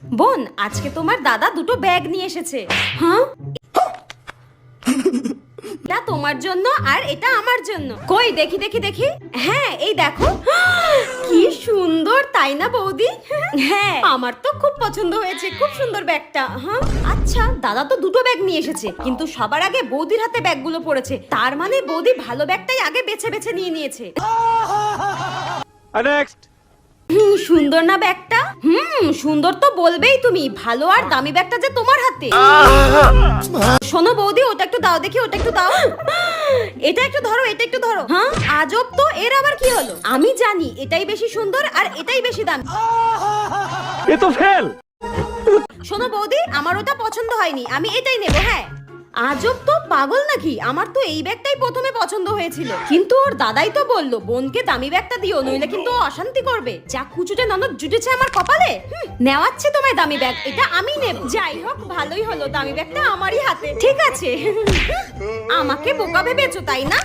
বোন, আজকে তোমার দাদা দুটো ব্যাগ নিয়ে এসেছে। হ্যাঁ, এটা তোমার জন্য আর এটা আমার জন্য। কই দেখি দেখি দেখি। হ্যাঁ, এই দেখো। কি সুন্দর, তাই না বৌদি? হ্যাঁ, আমার তো খুব পছন্দ হয়েছে, খুব সুন্দর ব্যাগটা। হ্যাঁ, আচ্ছা, দাদা তো দুটো ব্যাগ নিয়ে এসেছে, কিন্তু সবার আগে বৌদির হাতে ব্যাগগুলো পড়েছে। তার মানে বৌদি ভালো ব্যাগটাই আগে বেছে বেছে নিয়ে নিয়েছে। নেক্সট। সুন্দর না ব্যাগটা? সুন্দর তো বলবেই তুমি। ভালো আর দামি ব্যাগটা যে তোমার হাতে। শোনো বৌদি, ওটা একটু দাও দেখি, ওটা একটু দাও। এটা একটু ধরো, এটা একটু ধরো। হ্যাঁ, আজব তো, এর আবার কি হলো? আমি জানি এটাই বেশি সুন্দর আর এটাই বেশি দামি। এ তো ফেল। শোনো বৌদি, আমার ওটা পছন্দ হয়নি, আমি এটাই নেব। হ্যাঁ, আজব তো, পাগল নাকি? আমার তো এই ব্যাগটাই প্রথমে পছন্দ হয়েছিল, কিন্তু ওর দাদাই তো বললো বোনকে দামি ব্যাগটা দিও, নইলে কিন্তু ও অশান্তি করবে। যা কুচুটে ননদ জুটেছে আমার কপালে। নেওয়াচ্ছে তোমায় দামি ব্যাগ, এটা আমি নেব। যাই হোক, ভালোই হলো, দামি ব্যাগটা আমারই হাতে। ঠিক আছে। আমাকে বোকা ভেবেছো তাই না?